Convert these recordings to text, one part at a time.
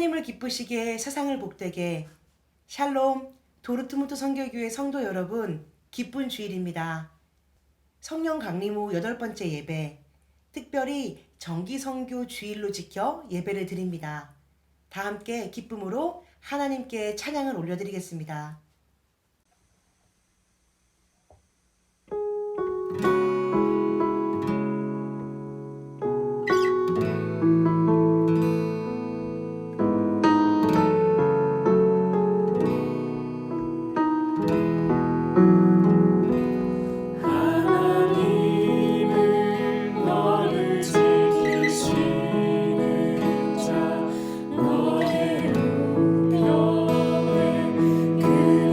하나님을 기쁘시게 세상을 복되게. 샬롬 도르트문트 선교교회 성도 여러분, 기쁜 주일입니다. 성령 강림 후 8번째 예배, 특별히 정기 선교 주일로 지켜 예배를 드립니다. 다 함께 기쁨으로 하나님께 찬양을 올려드리겠습니다. 그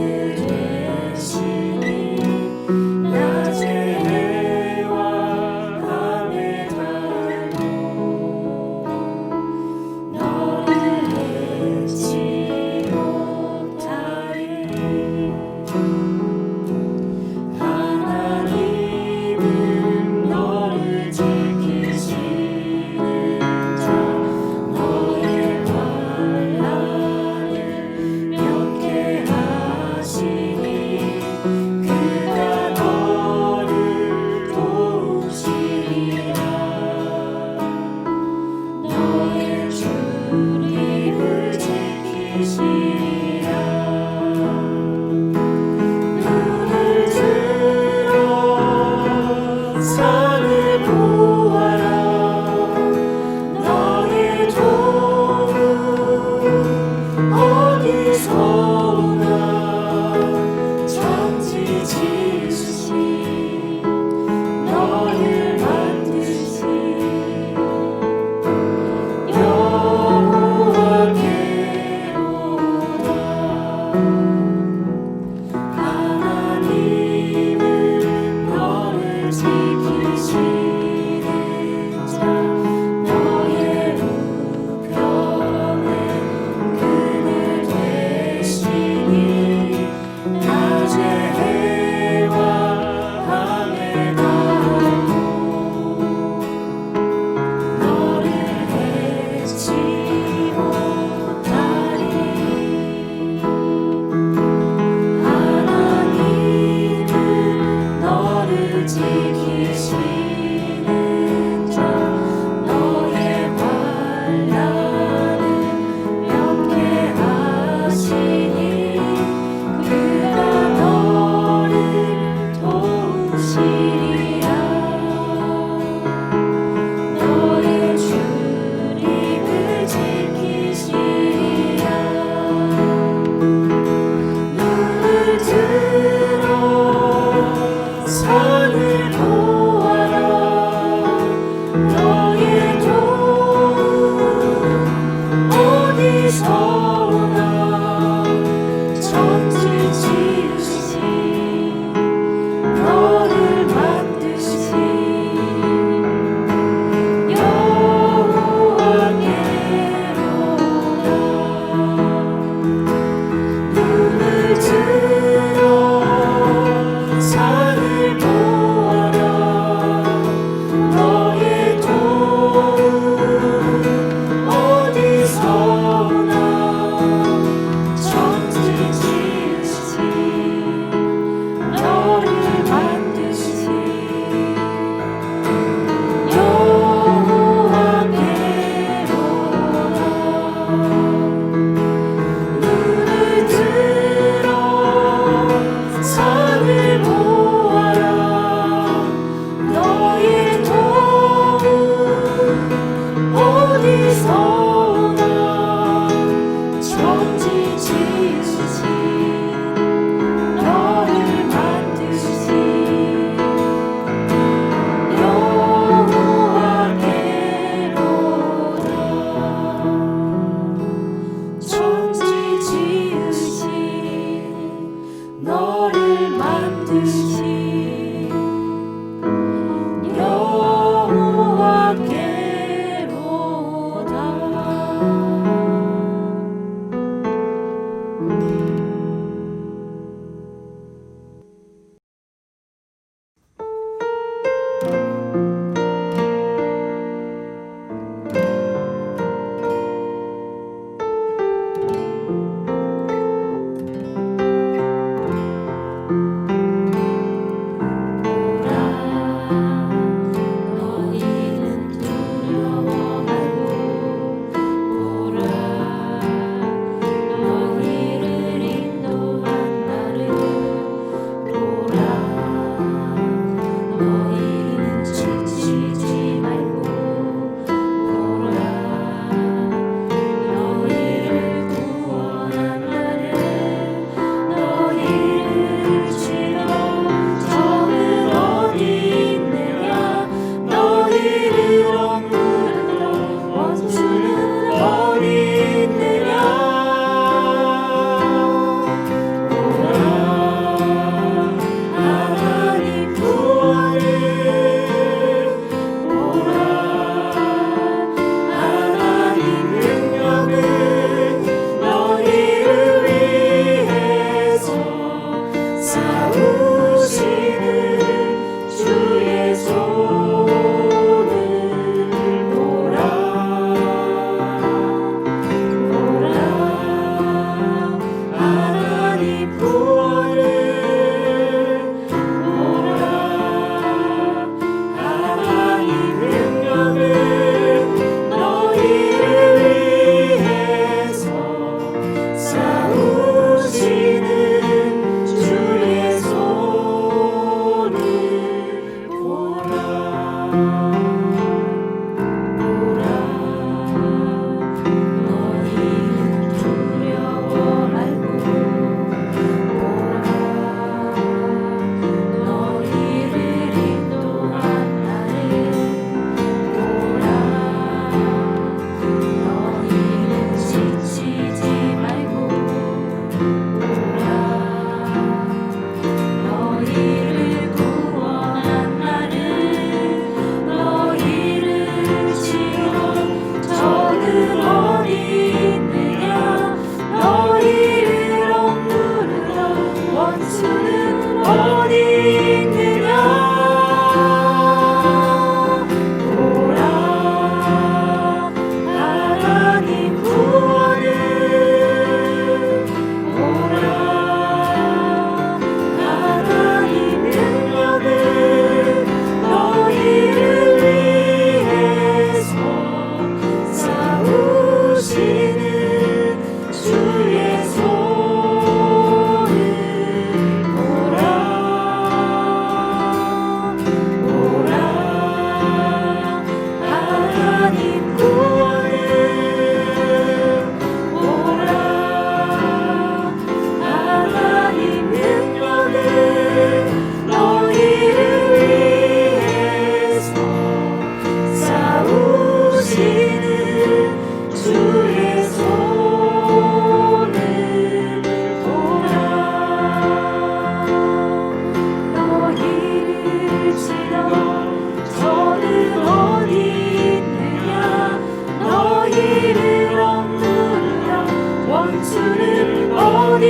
원수는 어디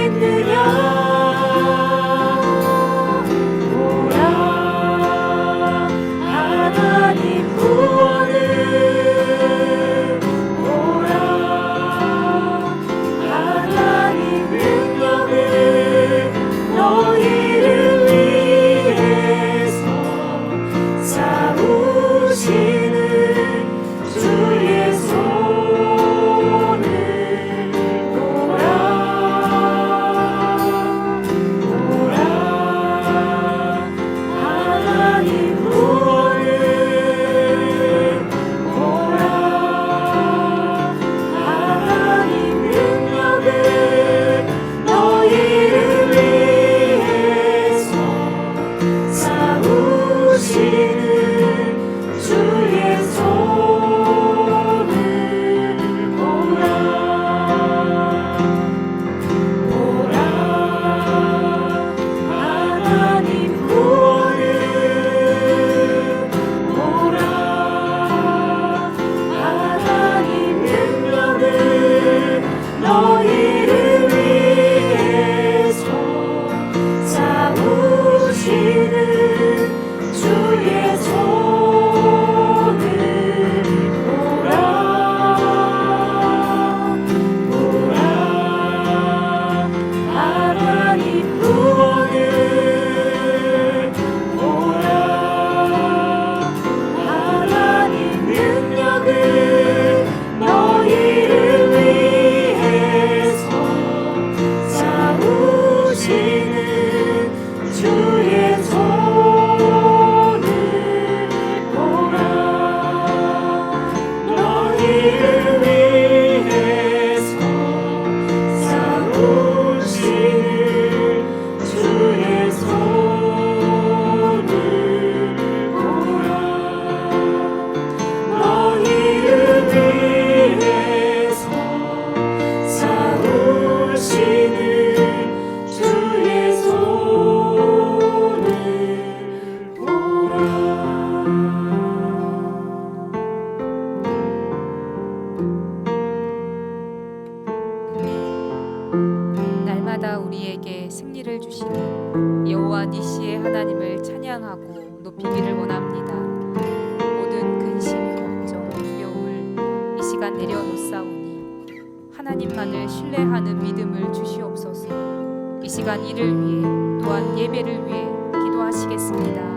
있느냐 오라 하나님 구원을 오라 하나님 능력을 너희를 위해서 싸우시는 주의 손을 보라 보라 하나님 구원을 보라 하나님 능력을 너희를 위해서 싸우시는 주의 손을 보라 보라 하나님 구원을 보라 하나님 능력을 너희를 위해서 싸우시는 주의 손을 보라 보라 하나님 구원을 보라 하나님 능력을 너희를 위해서 싸우시는 주의 손을 보라 너희를 위해서 싸우시는 주의 손을 보라 너희를 위해서 싸우시는 주의 손을 보라 날마다 우리에게 승리를 주시는 여호와 니시의 하나님을 찬양하고 높이기를 원합니다. 모든 근심, 걱정, 두려움을 이 시간 내려놓사오니 하나님만을 신뢰하는 믿음을 주시옵소서. 이 시간 일을 위해 또한 예배를 위해 기도하시겠습니다.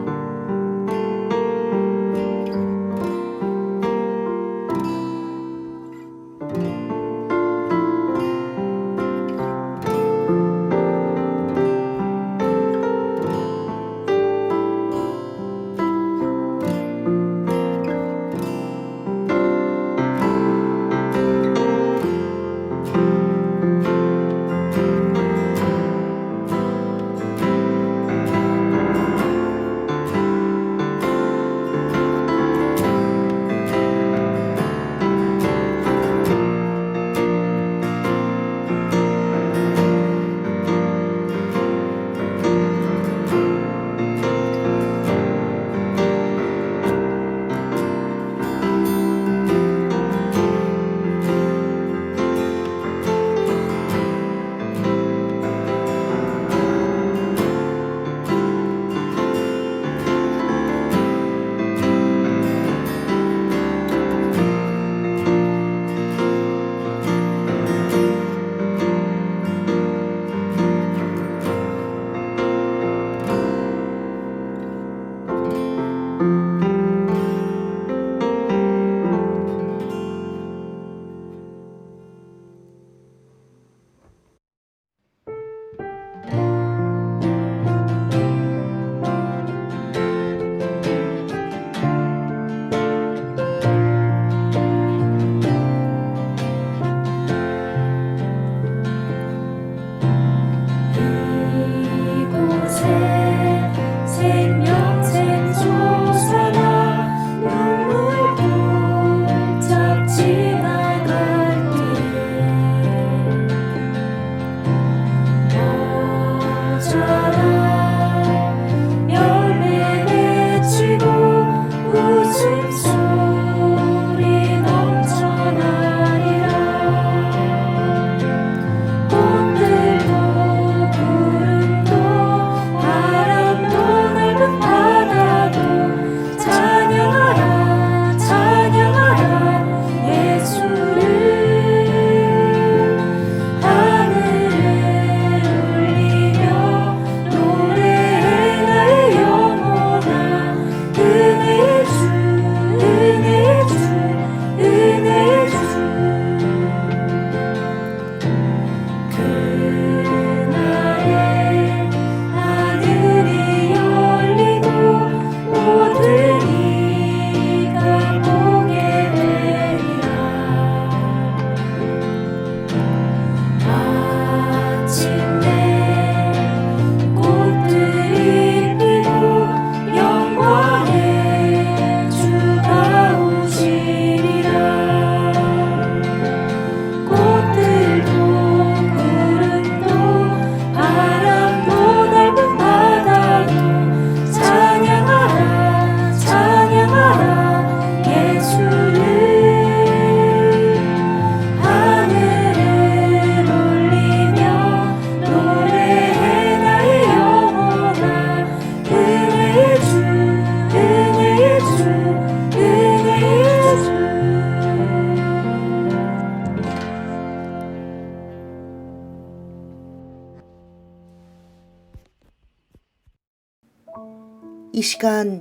이 시간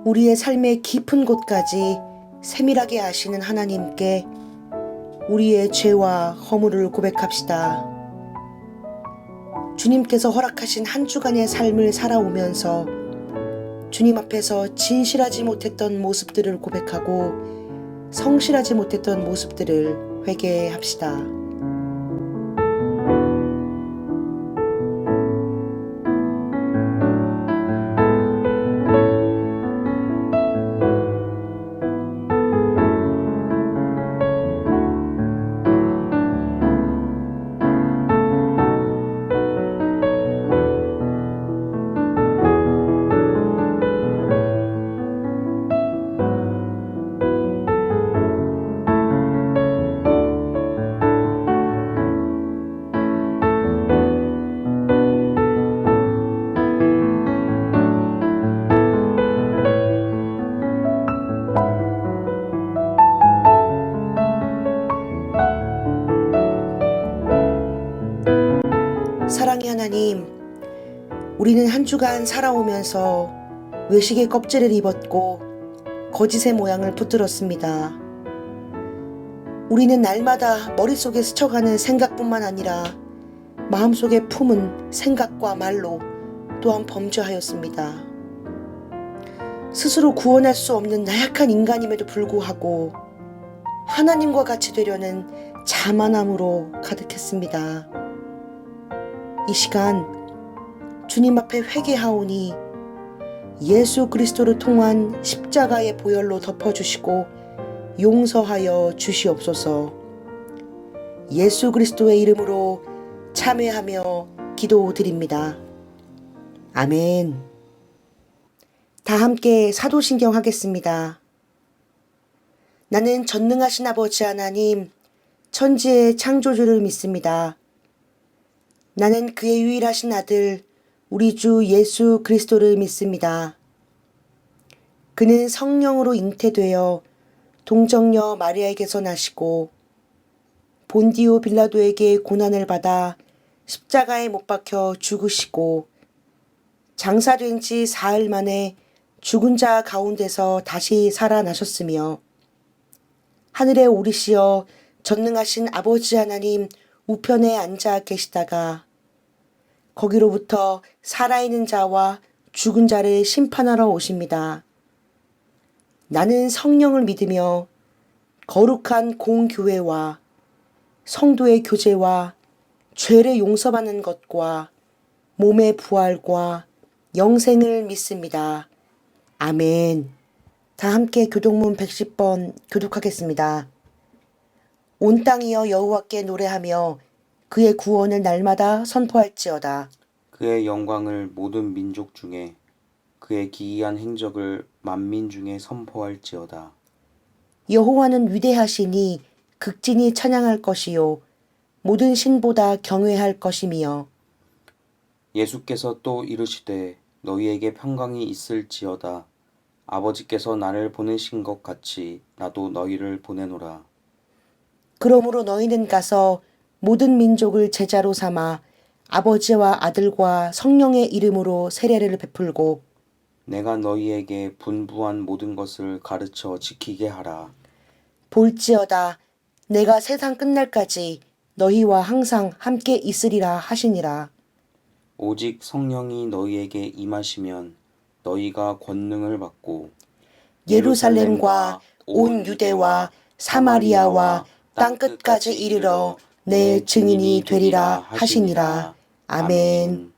우리의 삶의 깊은 곳까지 세밀하게 아시는 하나님께 우리의 죄와 허물을 고백합시다. 주님께서 허락하신 한 주간의 삶을 살아오면서 주님 앞에서 진실하지 못했던 모습들을 고백하고 성실하지 못했던 모습들을 회개합시다. 사랑의 하나님, 우리는 한 주간 살아오면서 외식의 껍질을 입었고 거짓의 모양을 붙들었습니다. 우리는 날마다 머릿속에 스쳐가는 생각뿐만 아니라 마음속에 품은 생각과 말로 또한 범죄하였습니다. 스스로 구원할 수 없는 나약한 인간임에도 불구하고 하나님과 같이 되려는 자만함으로 가득했습니다. 이 시간 주님 앞에 회개하오니 예수 그리스도를 통한 십자가의 보혈로 덮어주시고 용서하여 주시옵소서. 예수 그리스도의 이름으로 참회하며 기도드립니다. 아멘. 다 함께 사도신경 하겠습니다. 나는 전능하신 아버지 하나님, 천지의 창조주를 믿습니다. 나는 그의 유일하신 아들 우리 주 예수 그리스도를 믿습니다. 그는 성령으로 잉태되어 동정녀 마리아에게서 나시고 본디오 빌라도에게 고난을 받아 십자가에 못 박혀 죽으시고 장사된 지 사흘 만에 죽은 자 가운데서 다시 살아나셨으며 하늘에 오르시어 전능하신 아버지 하나님 우편에 앉아 계시다가 거기로부터 살아있는 자와 죽은 자를 심판하러 오십니다. 나는 성령을 믿으며 거룩한 공교회와 성도의 교제와 죄를 용서받는 것과 몸의 부활과 영생을 믿습니다. 아멘. 다 함께 교독문 110번 교독하겠습니다. 온 땅이여 여호와께 노래하며 그의 구원을 날마다 선포할지어다. 그의 영광을 모든 민족 중에 그의 기이한 행적을 만민 중에 선포할지어다. 여호와는 위대하시니 극진히 찬양할 것이요 모든 신보다 경외할 것이며 예수께서 또 이르시되 너희에게 평강이 있을지어다. 아버지께서 나를 보내신 것 같이 나도 너희를 보내노라. 그러므로 너희는 가서 모든 민족을 제자로 삼아 아버지와 아들과 성령의 이름으로 세례를 베풀고 내가 너희에게 분부한 모든 것을 가르쳐 지키게 하라. 볼지어다 내가 세상 끝날까지 너희와 항상 함께 있으리라 하시니라. 오직 성령이 너희에게 임하시면 너희가 권능을 받고 예루살렘과 온 유대와 사마리아와 땅끝까지 이르러 내 증인이 되리라 하시니라. 아멘.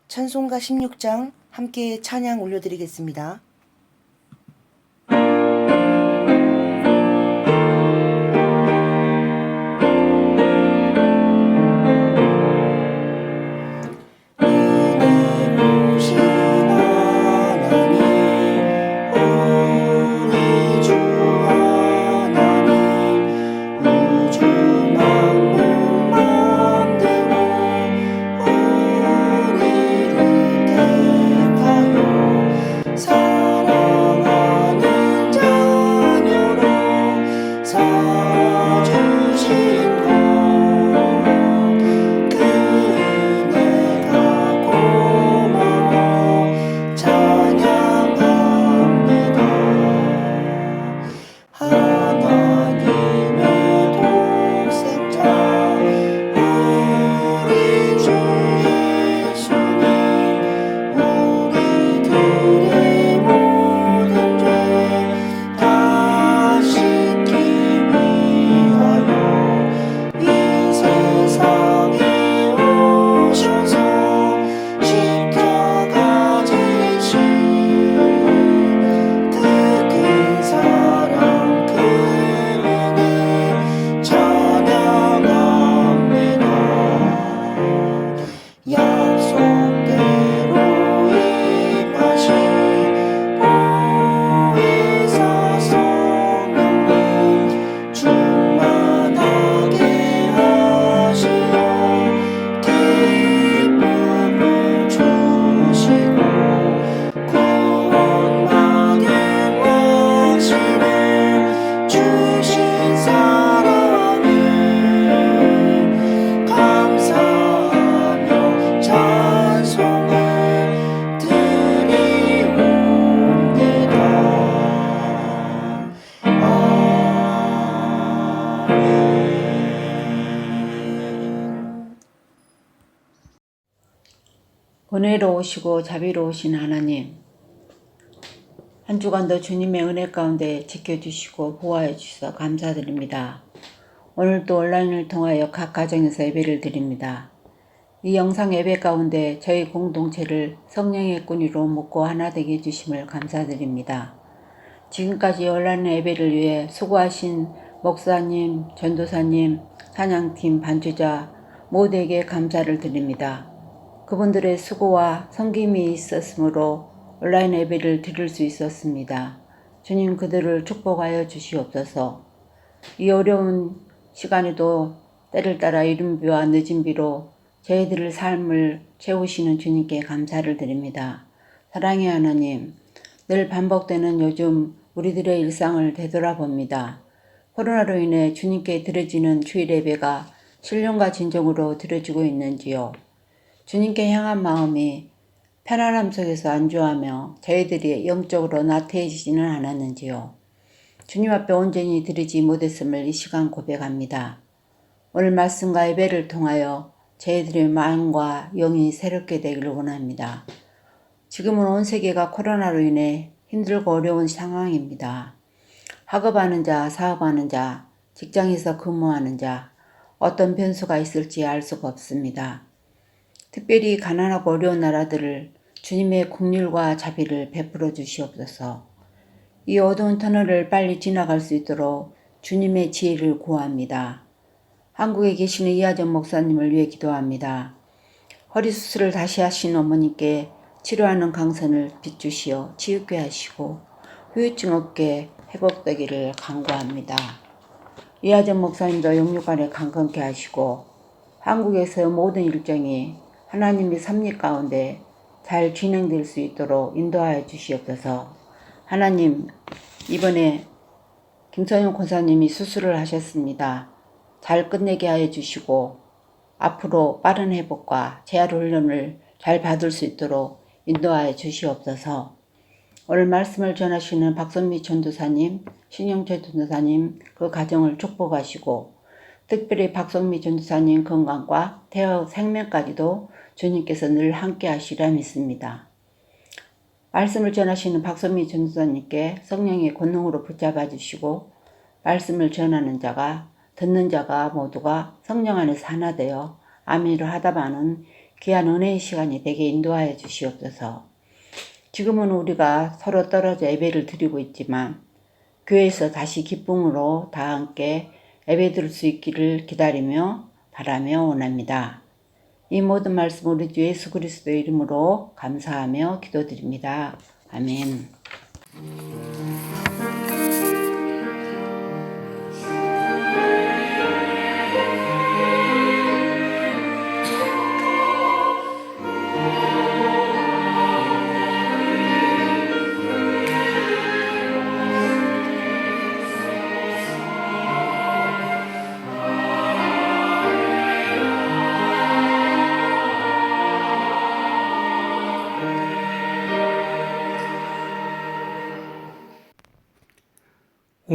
찬송가 16장 함께 찬양 올려드리겠습니다. 사 은혜로우시고 자비로우신 하나님, 한 주간도 주님의 은혜 가운데 지켜주시고 보호해 주셔서 감사드립니다. 오늘도 온라인을 통하여 각 가정에서 예배를 드립니다. 이 영상 예배 가운데 저희 공동체를 성령의 꾼이로 묶고 하나 되게 해주심을 감사드립니다. 지금까지 온라인 예배를 위해 수고하신 목사님, 전도사님, 찬양팀, 반주자 모두에게 감사를 드립니다. 그분들의 수고와 섬김이 있었으므로 온라인 예배를 드릴 수 있었습니다. 주님 그들을 축복하여 주시옵소서. 이 어려운 시간에도 때를 따라 이른 비와 늦은 비로 저희들의 삶을 채우시는 주님께 감사를 드립니다. 사랑의 하나님, 늘 반복되는 요즘 우리들의 일상을 되돌아봅니다. 코로나로 인해 주님께 드려지는 주일 예배가 신령과 진정으로 드려지고 있는지요. 주님께 향한 마음이 편안함 속에서 안주하며 저희들이 영적으로 나태해지지는 않았는지요. 주님 앞에 온전히 드리지 못했음을 이 시간 고백합니다. 오늘 말씀과 예배를 통하여 저희들의 마음과 영이 새롭게 되기를 원합니다. 지금은 온 세계가 코로나로 인해 힘들고 어려운 상황입니다. 학업하는 자, 사업하는 자, 직장에서 근무하는 자, 어떤 변수가 있을지 알 수가 없습니다. 특별히 가난하고 어려운 나라들을 주님의 긍휼과 자비를 베풀어 주시옵소서. 이 어두운 터널을 빨리 지나갈 수 있도록 주님의 지혜를 구합니다. 한국에 계시는 이하정 목사님을 위해 기도합니다. 허리 수술을 다시 하신 어머니께 치료하는 강선을 비추시어 치유케 하시고 후유증 없게 회복되기를 간구합니다. 이하정 목사님도 영육간에 강건케 하시고 한국에서 모든 일정이 하나님의 섭리 가운데 잘 진행될 수 있도록 인도하여 주시옵소서. 하나님, 이번에 김선영 권사님이 수술을 하셨습니다. 잘 끝내게 하여 주시고 앞으로 빠른 회복과 재활 훈련을 잘 받을 수 있도록 인도하여 주시옵소서. 오늘 말씀을 전하시는 박선미 전도사님, 신영철 전도사님 그 가정을 축복하시고 특별히 박선미 전도사님 건강과 대학 생명까지도 주님께서 늘 함께 하시리라 믿습니다. 말씀을 전하시는 박선미 전도사님께 성령의 권능으로 붙잡아 주시고 말씀을 전하는 자가 듣는 자가 모두가 성령 안에서 하나 되어 아멘으로 하다마는 귀한 은혜의 시간이 되게 인도하여 주시옵소서. 지금은 우리가 서로 떨어져 예배를 드리고 있지만 교회에서 다시 기쁨으로 다 함께 예배 드릴 수 있기를 기다리며 바라며 원합니다. 이 모든 말씀 우리 주 예수 그리스도의 이름으로 감사하며 기도드립니다. 아멘.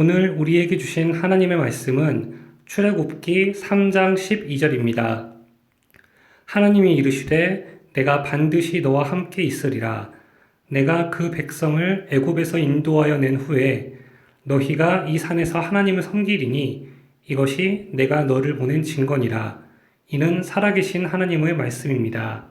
오늘 우리에게 주신 하나님의 말씀은 출애굽기 3장 12절입니다. 하나님이 이르시되 내가 반드시 너와 함께 있으리라. 내가 그 백성을 애굽에서 인도하여 낸 후에 너희가 이 산에서 하나님을 섬기리니 이것이 내가 너를 보낸 증거니라. 이는 살아계신 하나님의 말씀입니다.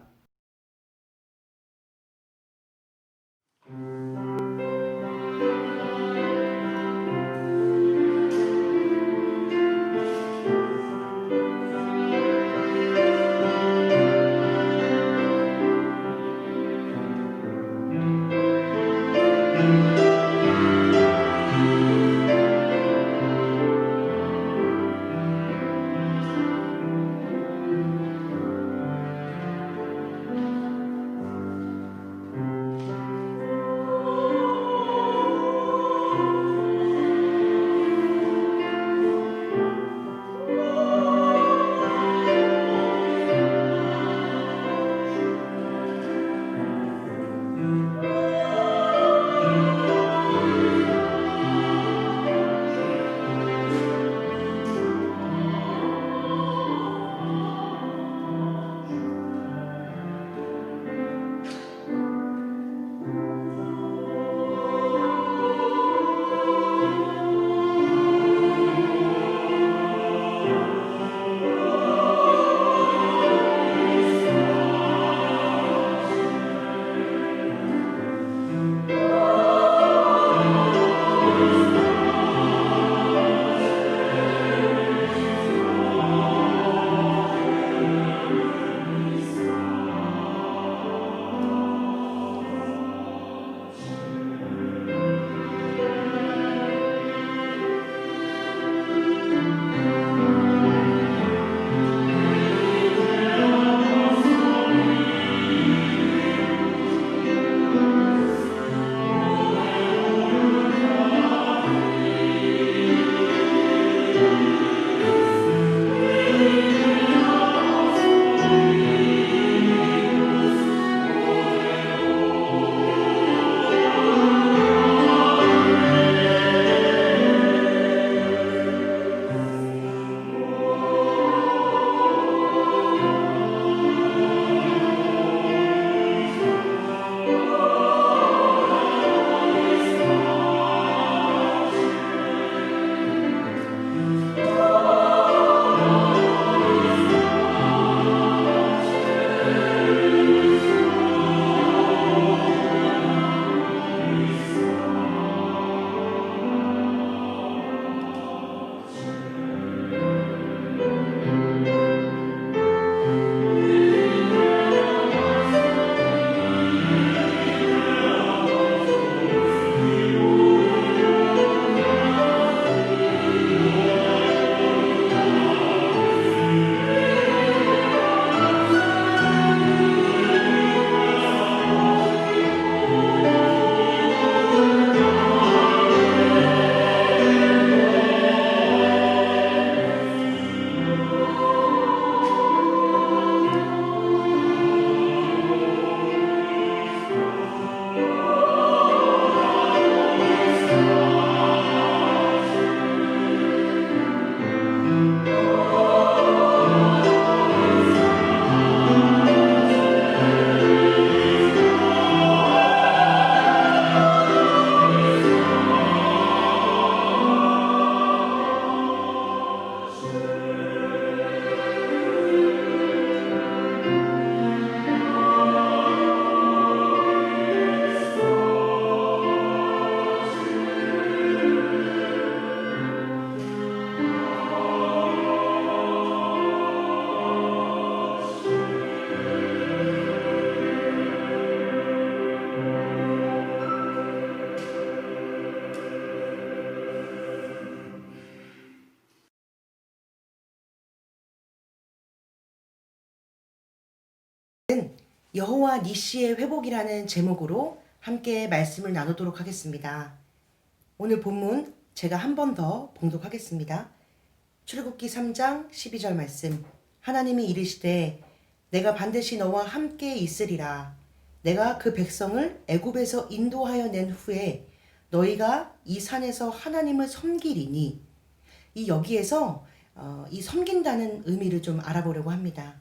여호와 니시의 회복이라는 제목으로 함께 말씀을 나누도록 하겠습니다. 오늘 본문 제가 한 번 더 봉독하겠습니다. 출애굽기 3장 12절 말씀. 하나님이 이르시되 내가 반드시 너와 함께 있으리라. 내가 그 백성을 애굽에서 인도하여 낸 후에 너희가 이 산에서 하나님을 섬기리니. 이 여기에서 이 섬긴다는 의미를 좀 알아보려고 합니다.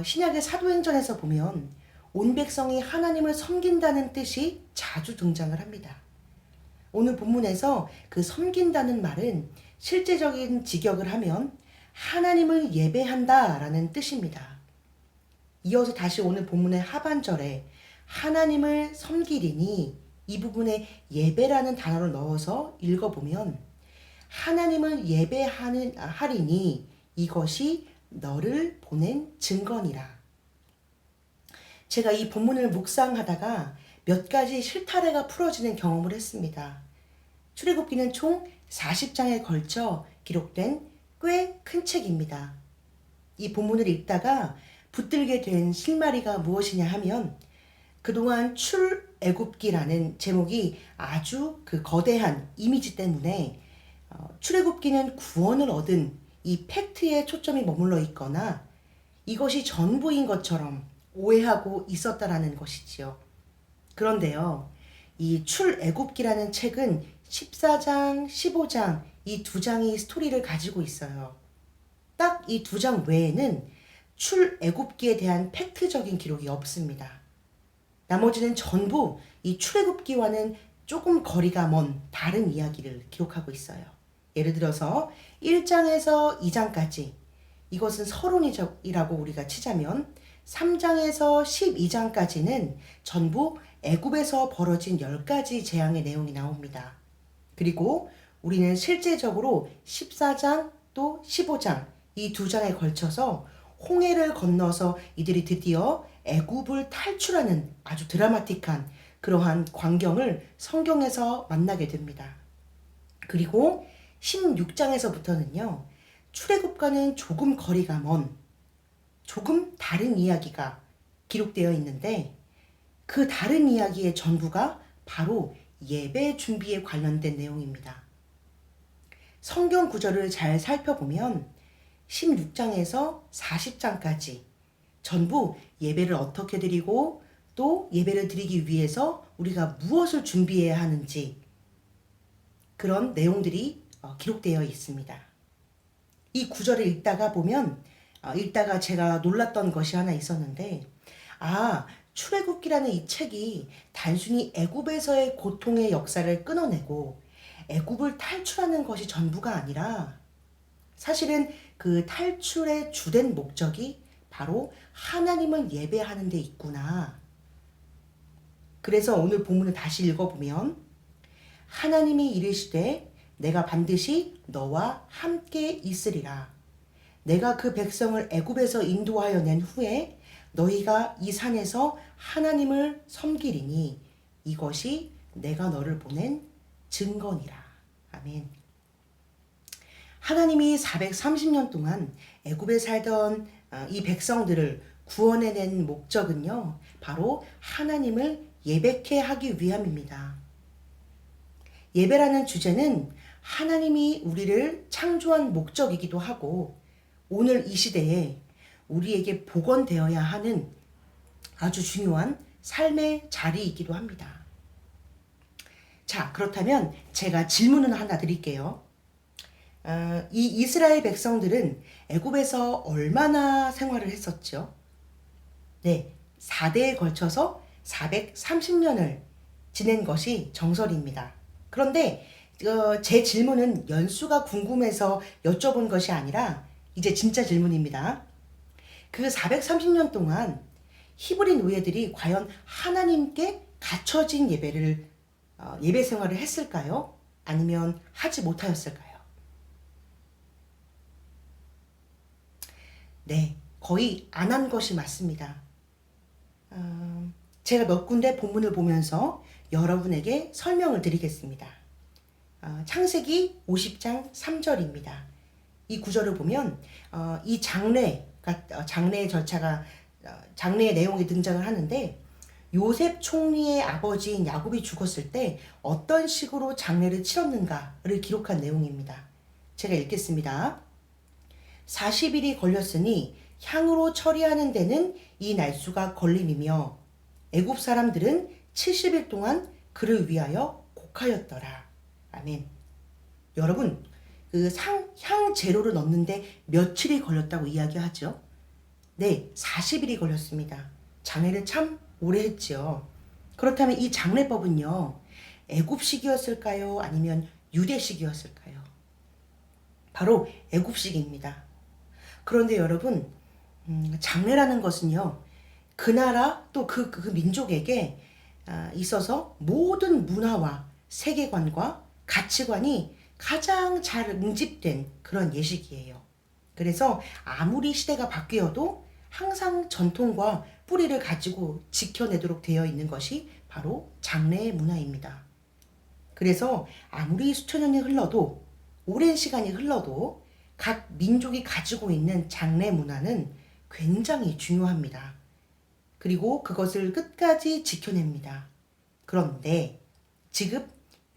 신약의 사도행전에서 보면 온 백성이 하나님을 섬긴다는 뜻이 자주 등장을 합니다. 오늘 본문에서 그 섬긴다는 말은 실제적인 직역을 하면 하나님을 예배한다라는 뜻입니다. 이어서 다시 오늘 본문의 하반절에 하나님을 섬기리니 이 부분에 예배라는 단어를 넣어서 읽어보면 하나님을 하리니 이것이 너를 보낸 증거니라. 제가 이 본문을 묵상하다가 몇 가지 실타래가 풀어지는 경험을 했습니다. 출애굽기는 총 40장에 걸쳐 기록된 꽤 큰 책입니다. 이 본문을 읽다가 붙들게 된 실마리가 무엇이냐 하면 그동안 출애굽기라는 제목이 아주 그 거대한 이미지 때문에 출애굽기는 구원을 얻은 이 팩트에 초점이 머물러 있거나 이것이 전부인 것처럼 오해하고 있었다라는 것이지요. 그런데요, 이 출애굽기라는 책은 14장, 15장 이 두 장이 스토리를 가지고 있어요. 딱 이 두 장 외에는 출애굽기에 대한 팩트적인 기록이 없습니다. 나머지는 전부 이 출애굽기와는 조금 거리가 먼 다른 이야기를 기록하고 있어요. 예를 들어서 1장에서 2장까지 이것은 서론이라고 우리가 치자면 3장에서 12장까지는 전부 애굽에서 벌어진 10가지 재앙의 내용이 나옵니다. 그리고 우리는 실제적으로 14장 또 15장 이 두 장에 걸쳐서 홍해를 건너서 이들이 드디어 애굽을 탈출하는 아주 드라마틱한 그러한 광경을 성경에서 만나게 됩니다. 그리고 16장에서부터는요, 출애굽과는 조금 거리가 먼 조금 다른 이야기가 기록되어 있는데 그 다른 이야기의 전부가 바로 예배 준비에 관련된 내용입니다. 성경 구절을 잘 살펴보면 16장에서 40장까지 전부 예배를 어떻게 드리고 또 예배를 드리기 위해서 우리가 무엇을 준비해야 하는지 그런 내용들이 기록되어 있습니다. 이 구절을 읽다가 제가 놀랐던 것이 하나 있었는데 출애굽기라는 이 책이 단순히 애굽에서의 고통의 역사를 끊어내고 애굽을 탈출하는 것이 전부가 아니라 사실은 그 탈출의 주된 목적이 바로 하나님을 예배하는 데 있구나. 그래서 오늘 본문을 다시 읽어보면 하나님이 이르시되 내가 반드시 너와 함께 있으리라. 내가 그 백성을 애굽에서 인도하여 낸 후에 너희가 이 산에서 하나님을 섬기리니 이것이 내가 너를 보낸 증거니라. 아멘. 하나님이 430년 동안 애굽에 살던 이 백성들을 구원해낸 목적은요, 바로 하나님을 예배케 하기 위함입니다. 예배라는 주제는 하나님이 우리를 창조한 목적이기도 하고 오늘 이 시대에 우리에게 복원되어야 하는 아주 중요한 삶의 자리이기도 합니다. 자, 그렇다면 제가 질문을 하나 드릴게요. 이 이스라엘 백성들은 애굽에서 얼마나 생활을 했었죠? 네, 4대에 걸쳐서 430년을 지낸 것이 정설입니다. 그런데 제 질문은 연수가 궁금해서 여쭤본 것이 아니라 이제 진짜 질문입니다. 그 430년 동안 히브리 노예들이 과연 하나님께 갖춰진 예배 생활을 했을까요? 아니면 하지 못하였을까요? 네, 거의 안 한 것이 맞습니다. 제가 몇 군데 본문을 보면서 여러분에게 설명을 드리겠습니다. 창세기 50장 3절입니다. 이 구절을 보면 이 장례의 절차가 장래의 내용이 등장을 하는데 요셉 총리의 아버지인 야곱이 죽었을 때 어떤 식으로 장례를 치렀는가를 기록한 내용입니다. 제가 읽겠습니다. 40일이 걸렸으니 향으로 처리하는 데는 이 날수가 걸림이며 애굽 사람들은 70일 동안 그를 위하여 곡하였더라. 아멘. 여러분, 그 향 재료를 넣는데 며칠이 걸렸다고 이야기하죠? 네, 40일이 걸렸습니다. 장례를 참 오래 했지요. 그렇다면 이 장례법은요, 애굽식이었을까요? 아니면 유대식이었을까요? 바로 애굽식입니다. 그런데 여러분, 장례라는 것은요, 그 나라 또 그 민족에게 있어서 모든 문화와 세계관과 가치관이 가장 잘 응집된 그런 예식이에요. 그래서 아무리 시대가 바뀌어도 항상 전통과 뿌리를 가지고 지켜내도록 되어 있는 것이 바로 장례의 문화입니다. 그래서 아무리 수천 년이 흘러도, 오랜 시간이 흘러도 각 민족이 가지고 있는 장례 문화는 굉장히 중요합니다. 그리고 그것을 끝까지 지켜냅니다. 그런데 지금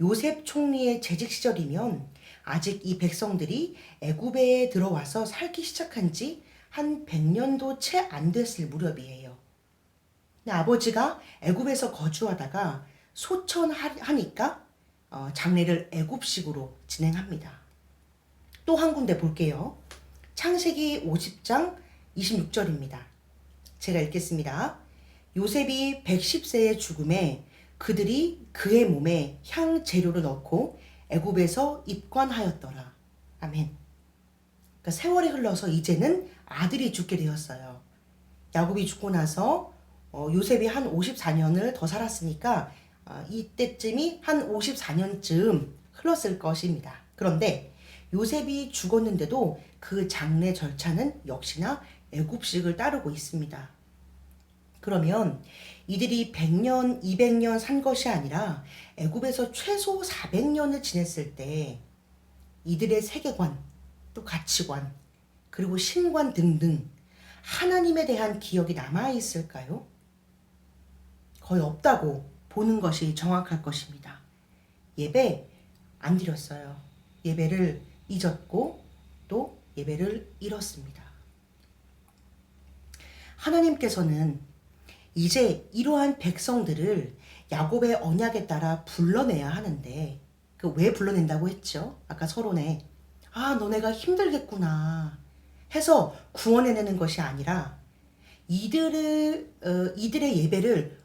요셉 총리의 재직 시절이면 아직 이 백성들이 애굽에 들어와서 살기 시작한 지 한 100년도 채 안 됐을 무렵이에요. 아버지가 애굽에서 거주하다가 소천하니까 장례를 애굽식으로 진행합니다. 또 한 군데 볼게요. 창세기 50장 26절입니다. 제가 읽겠습니다. 요셉이 110세의 죽음에 그들이 그의 몸에 향 재료를 넣고 애굽에서 입관하였더라. 아멘. 그러니까 세월이 흘러서 이제는 아들이 죽게 되었어요. 야곱이 죽고 나서 요셉이 한 54년을 더 살았으니까 이때쯤이 한 54년쯤 흘렀을 것입니다. 그런데 요셉이 죽었는데도 그 장례 절차는 역시나 애굽식을 따르고 있습니다. 그러면 이들이 100년, 200년 산 것이 아니라 애굽에서 최소 400년을 지냈을 때 이들의 세계관, 또 가치관, 그리고 신관 등등 하나님에 대한 기억이 남아있을까요? 거의 없다고 보는 것이 정확할 것입니다. 예배 안 드렸어요. 예배를 잊었고 또 예배를 잃었습니다. 하나님께서는 이제 이러한 백성들을 야곱의 언약에 따라 불러내야 하는데 왜 불러낸다고 했죠? 아까 서론에 너네가 힘들겠구나 해서 구원해내는 것이 아니라 이들의 예배를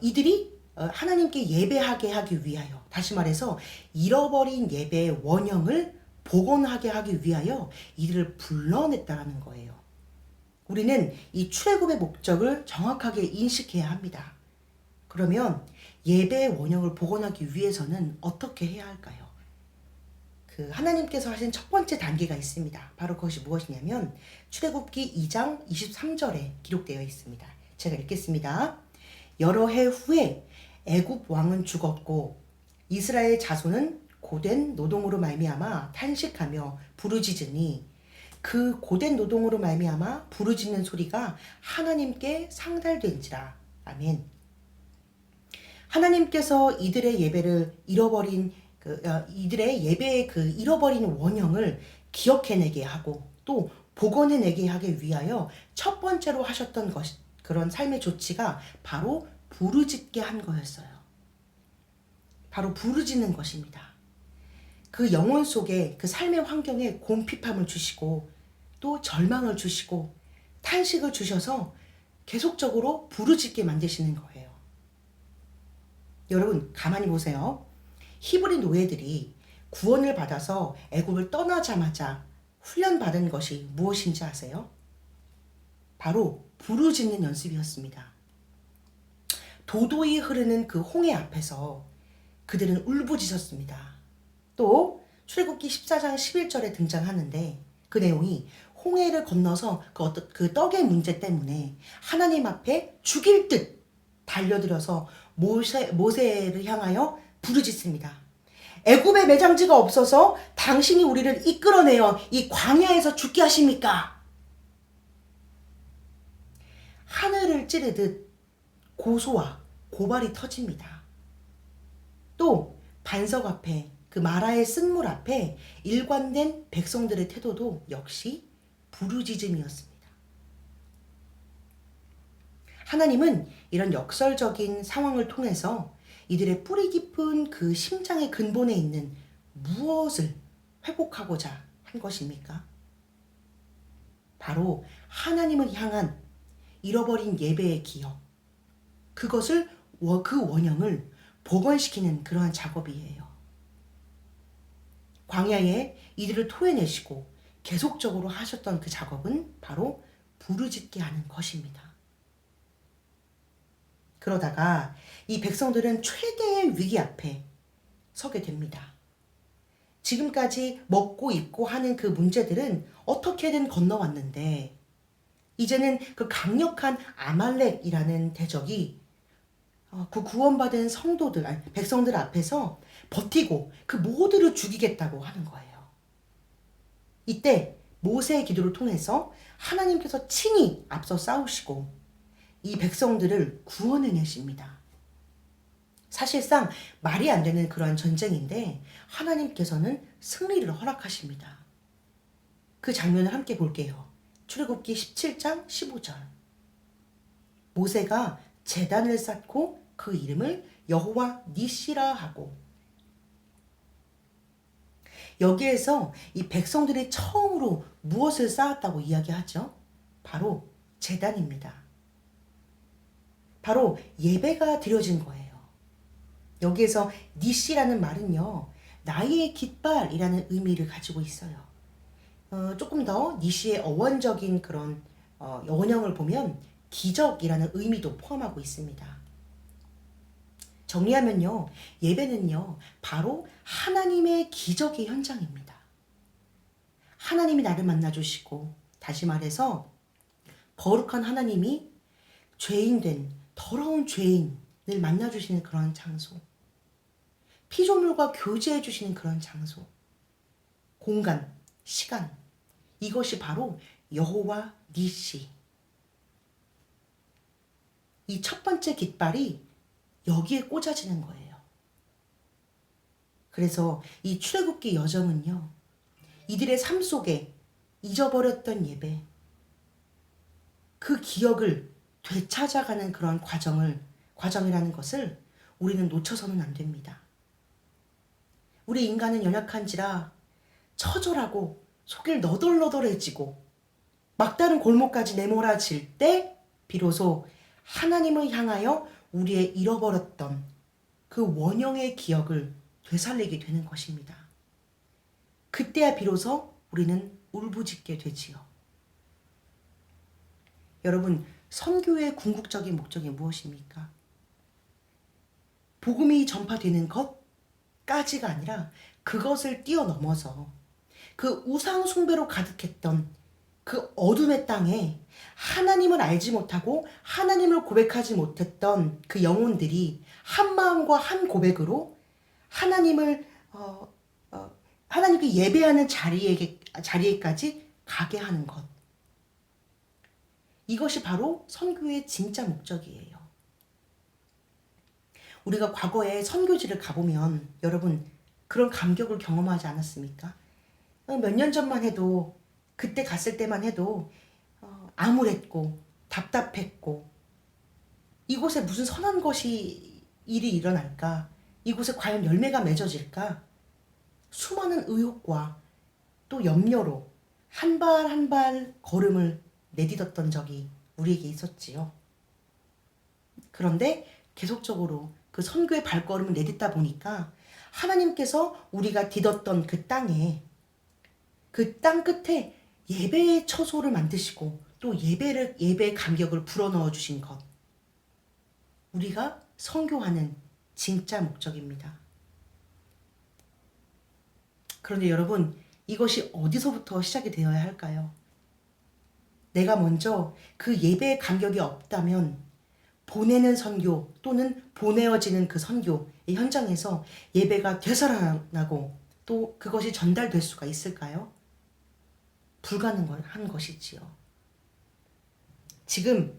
이들이 하나님께 예배하게 하기 위하여, 다시 말해서 잃어버린 예배의 원형을 복원하게 하기 위하여 이들을 불러냈다라는 거예요. 우리는 이 출애굽의 목적을 정확하게 인식해야 합니다. 그러면 예배의 원형을 복원하기 위해서는 어떻게 해야 할까요? 하나님께서 하신 첫 번째 단계가 있습니다. 바로 그것이 무엇이냐면 출애굽기 2장 23절에 기록되어 있습니다. 제가 읽겠습니다. 여러 해 후에 애굽 왕은 죽었고 이스라엘 자손은 고된 노동으로 말미암아 탄식하며 부르짖으니 그 고된 노동으로 말미암아 부르짖는 소리가 하나님께 상달된지라. 아멘. 하나님께서 이들의 예배를 잃어버린 이들의 예배의 잃어버린 원형을 기억해내게 하고 또 복원해내게 하기 위하여 첫 번째로 하셨던 그런 삶의 조치가 바로 부르짖게 한 거였어요. 바로 부르짖는 것입니다. 그 영혼 속에 그 삶의 환경에 곰핍함을 주시고 또 절망을 주시고 탄식을 주셔서 계속적으로 부르짖게 만드시는 거예요. 여러분 가만히 보세요. 히브리 노예들이 구원을 받아서 애굽을 떠나자마자 훈련받은 것이 무엇인지 아세요? 바로 부르짖는 연습이었습니다. 도도히 흐르는 그 홍해 앞에서 그들은 울부짖었습니다. 또 출애굽기 14장 11절에 등장하는데 그 내용이 홍해를 건너서 그 떡의 문제 때문에 하나님 앞에 죽일 듯 달려들어서 모세를 향하여 부르짖습니다. 애굽에 매장지가 없어서 당신이 우리를 이끌어내어 이 광야에서 죽게 하십니까? 하늘을 찌르듯 고소와 고발이 터집니다. 또 반석 앞에 그 마라의 쓴물 앞에 일관된 백성들의 태도도 역시 부르짖음이었습니다. 하나님은 이런 역설적인 상황을 통해서 이들의 뿌리 깊은 그 심장의 근본에 있는 무엇을 회복하고자 한 것입니까? 바로 하나님을 향한 잃어버린 예배의 기억, 그것을 그 원형을 복원시키는 그러한 작업이에요. 광야에 이들을 토해내시고 계속적으로 하셨던 그 작업은 바로 부르짖게 하는 것입니다. 그러다가 이 백성들은 최대의 위기 앞에 서게 됩니다. 지금까지 먹고 입고 하는 그 문제들은 어떻게든 건너왔는데 이제는 그 강력한 아말렉이라는 대적이 그 구원받은 백성들 앞에서 버티고 그 모두를 죽이겠다고 하는 거예요. 이때 모세의 기도를 통해서 하나님께서 친히 앞서 싸우시고 이 백성들을 구원해내십니다. 사실상 말이 안 되는 그러한 전쟁인데 하나님께서는 승리를 허락하십니다. 그 장면을 함께 볼게요. 출애굽기 17장 15절. 모세가 제단을 쌓고 그 이름을 여호와 니시라 하고, 여기에서 이 백성들이 처음으로 무엇을 쌓았다고 이야기하죠? 바로 제단입니다. 바로 예배가 드려진 거예요. 여기에서 니시라는 말은요, 나의 깃발이라는 의미를 가지고 있어요. 조금 더 니시의 어원적인 그런 원형을 보면 기적이라는 의미도 포함하고 있습니다. 정리하면요, 예배는요, 바로 하나님의 기적의 현장입니다. 하나님이 나를 만나주시고, 다시 말해서 거룩한 하나님이 죄인된 더러운 죄인을 만나주시는 그런 장소, 피조물과 교제해 주시는 그런 장소, 공간, 시간, 이것이 바로 여호와 니시. 이 첫 번째 깃발이 여기에 꽂아지는 거예요. 그래서 이 출애굽기 여정은요, 이들의 삶 속에 잊어버렸던 예배, 그 기억을 되찾아가는 그런 과정이라는 것을 우리는 놓쳐서는 안 됩니다. 우리 인간은 연약한지라 처절하고 속일 너덜너덜해지고 막다른 골목까지 내몰아질 때 비로소 하나님을 향하여 우리의 잃어버렸던 그 원형의 기억을 되살리게 되는 것입니다. 그때야 비로소 우리는 울부짖게 되지요. 여러분, 선교의 궁극적인 목적이 무엇입니까? 복음이 전파되는 것까지가 아니라 그것을 뛰어넘어서 그 우상 숭배로 가득했던 그 어둠의 땅에 하나님을 알지 못하고 하나님을 고백하지 못했던 그 영혼들이 한 마음과 한 고백으로 하나님께 예배하는 자리에까지 가게 하는 것. 이것이 바로 선교의 진짜 목적이에요. 우리가 과거에 선교지를 가보면 여러분 그런 감격을 경험하지 않았습니까? 몇 년 전만 해도, 그때 갔을 때만 해도 암울했고 답답했고, 이곳에 무슨 선한 일이 일어날까? 이곳에 과연 열매가 맺어질까? 수많은 의혹과 또 염려로 한 발 한 발 걸음을 내딛었던 적이 우리에게 있었지요. 그런데 계속적으로 그 선교의 발걸음을 내딛다 보니까 하나님께서 우리가 디뎠던 그 땅에, 그 땅 끝에 예배의 처소를 만드시고 또 예배의 감격을 불어넣어 주신 것. 우리가 선교하는 진짜 목적입니다. 그런데 여러분, 이것이 어디서부터 시작이 되어야 할까요? 내가 먼저 그 예배의 감격이 없다면 보내는 선교 또는 보내어지는 그 선교의 현장에서 예배가 되살아나고 또 그것이 전달될 수가 있을까요? 불가능한 것이지요. 지금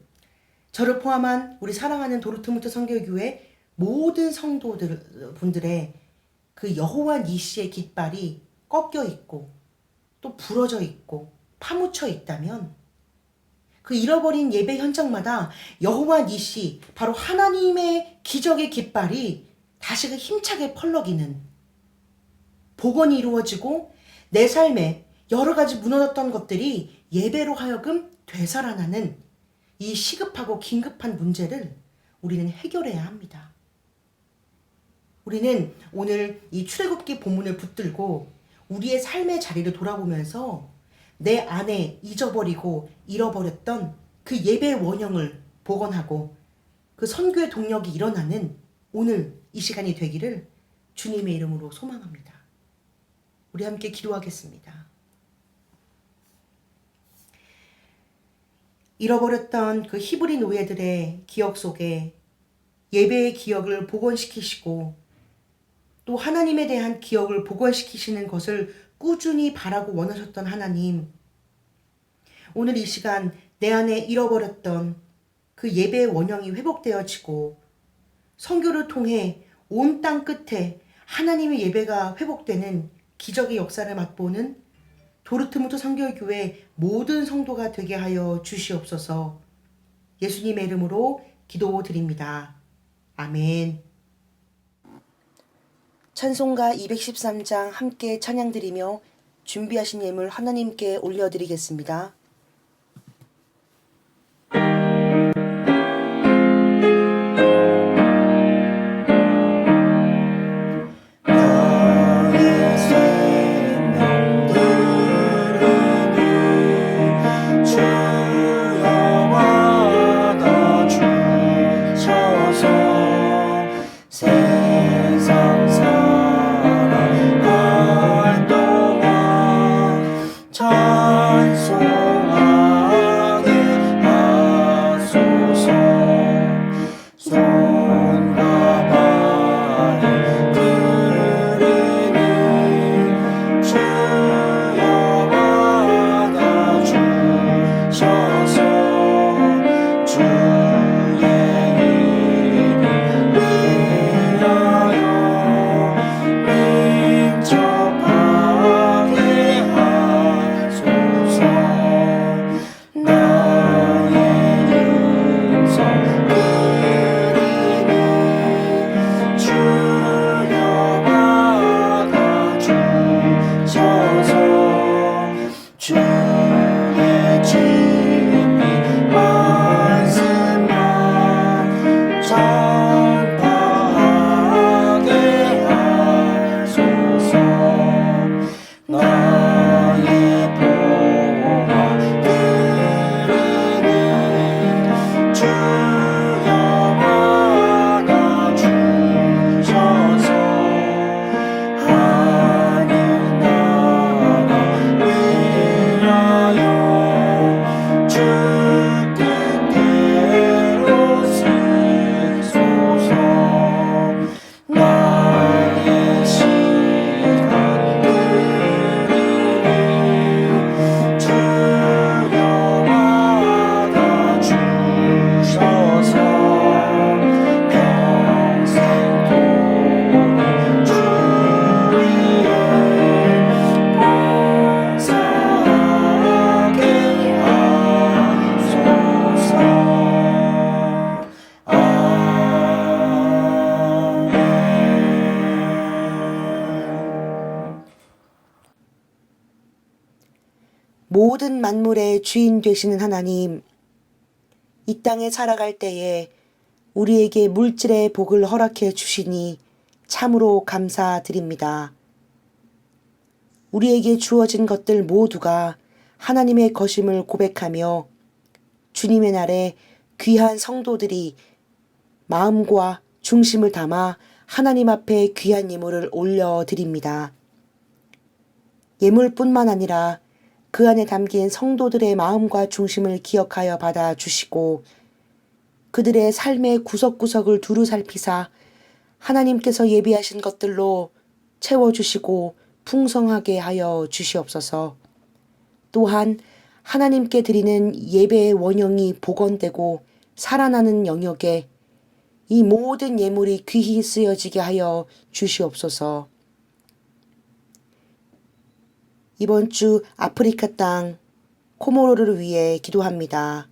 저를 포함한 우리 사랑하는 도르트문트 선교교회 모든 성도분들의 그 여호와 니시의 깃발이 꺾여 있고 또 부러져 있고 파묻혀 있다면 그 잃어버린 예배 현장마다 여호와 니시, 바로 하나님의 기적의 깃발이 다시 그 힘차게 펄럭이는, 복원이 이루어지고 내 삶에 여러 가지 무너졌던 것들이 예배로 하여금 되살아나는 이 시급하고 긴급한 문제를 우리는 해결해야 합니다. 우리는 오늘 이 출애굽기 본문을 붙들고 우리의 삶의 자리를 돌아보면서 내 안에 잊어버리고 잃어버렸던 그 예배의 원형을 복원하고 그 선교의 동력이 일어나는 오늘 이 시간이 되기를 주님의 이름으로 소망합니다. 우리 함께 기도하겠습니다. 잃어버렸던 그 히브리 노예들의 기억 속에 예배의 기억을 복원시키시고 또 하나님에 대한 기억을 복원시키시는 것을 꾸준히 바라고 원하셨던 하나님, 오늘 이 시간 내 안에 잃어버렸던 그 예배의 원형이 회복되어지고 선교를 통해 온 땅 끝에 하나님의 예배가 회복되는 기적의 역사를 맛보는 도르트문트 선교교회 모든 성도가 되게 하여 주시옵소서. 예수님의 이름으로 기도드립니다. 아멘. 찬송가 213장 함께 찬양드리며 준비하신 예물 하나님께 올려드리겠습니다. 모든 만물의 주인 되시는 하나님, 이 땅에 살아갈 때에 우리에게 물질의 복을 허락해 주시니 참으로 감사드립니다. 우리에게 주어진 것들 모두가 하나님의 것임을 고백하며 주님의 날에 귀한 성도들이 마음과 중심을 담아 하나님 앞에 귀한 예물을 올려드립니다. 예물뿐만 아니라 그 안에 담긴 성도들의 마음과 중심을 기억하여 받아주시고 그들의 삶의 구석구석을 두루 살피사 하나님께서 예비하신 것들로 채워주시고 풍성하게 하여 주시옵소서. 또한 하나님께 드리는 예배의 원형이 복원되고 살아나는 영역에 이 모든 예물이 귀히 쓰여지게 하여 주시옵소서. 이번 주 아프리카 땅 코모로를 위해 기도합니다.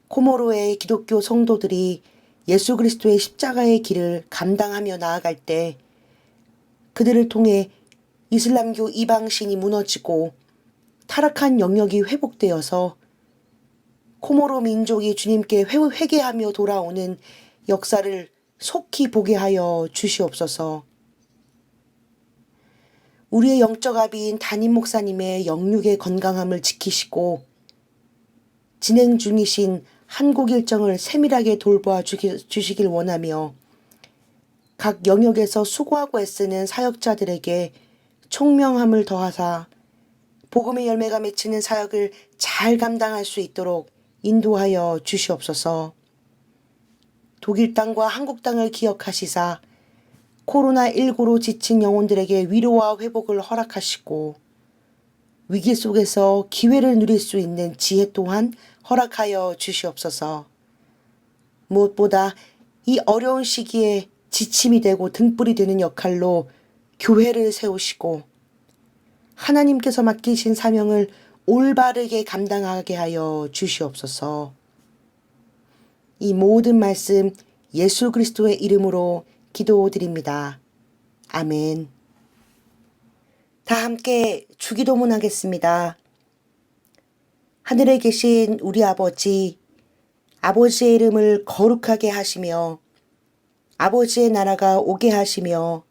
코모로의 기독교 성도들이 예수 그리스도의 십자가의 길을 감당하며 나아갈 때 그들을 통해 이슬람교 이방신이 무너지고 타락한 영역이 회복되어서 코모로 민족이 주님께 회개하며 돌아오는 역사를 속히 보게 하여 주시옵소서. 우리의 영적 아비인 담임 목사님의 영육의 건강함을 지키시고 진행 중이신 한국 일정을 세밀하게 돌보아 주시길 원하며 각 영역에서 수고하고 애쓰는 사역자들에게 총명함을 더하사 복음의 열매가 맺히는 사역을 잘 감당할 수 있도록 인도하여 주시옵소서. 독일 땅과 한국 땅을 기억하시사 코로나19로 지친 영혼들에게 위로와 회복을 허락하시고 위기 속에서 기회를 누릴 수 있는 지혜 또한 허락하여 주시옵소서. 무엇보다 이 어려운 시기에 지침이 되고 등불이 되는 역할로 교회를 세우시고 하나님께서 맡기신 사명을 올바르게 감당하게 하여 주시옵소서. 이 모든 말씀 예수 그리스도의 이름으로 기도드립니다. 아멘. 다 함께 주기도문 하겠습니다. 하늘에 계신 우리 아버지, 아버지의 이름을 거룩하게 하시며 아버지의 나라가 오게 하시며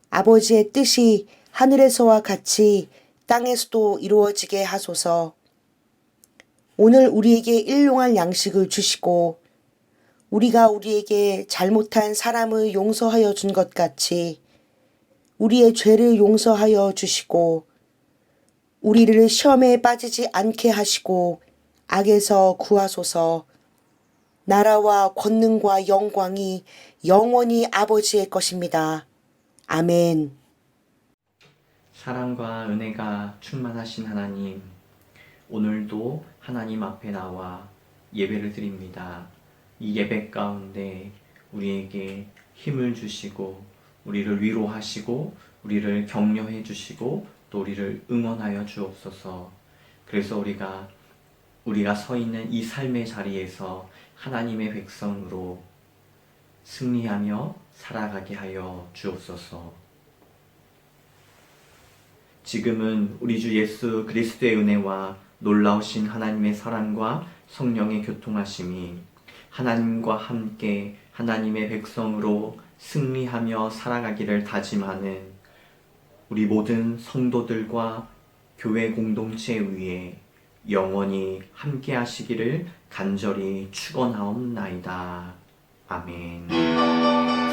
아버지의 뜻이 하늘에서와 같이 땅에서도 이루어지게 하소서. 오늘 우리에게 일용할 양식을 주시고 우리가 우리에게 잘못한 사람을 용서하여 준 것 같이 우리의 죄를 용서하여 주시고 우리를 시험에 빠지지 않게 하시고 악에서 구하소서. 나라와 권능과 영광이 영원히 아버지의 것입니다. 아멘. 사랑과 은혜가 충만하신 하나님, 오늘도 하나님 앞에 나와 예배를 드립니다. 이 예배 가운데 우리에게 힘을 주시고 우리를 위로하시고 우리를 격려해 주시고 또 우리를 응원하여 주옵소서. 그래서 우리가 서 있는 이 삶의 자리에서 하나님의 백성으로 승리하며 살아가게 하여 주옵소서. 지금은 우리 주 예수 그리스도의 은혜와 놀라우신 하나님의 사랑과 성령의 교통하심이 하나님과 함께 하나님의 백성으로 승리하며 살아가기를 다짐하는 우리 모든 성도들과 교회 공동체 위에 영원히 함께 하시기를 간절히 축원하옵나이다. 아멘.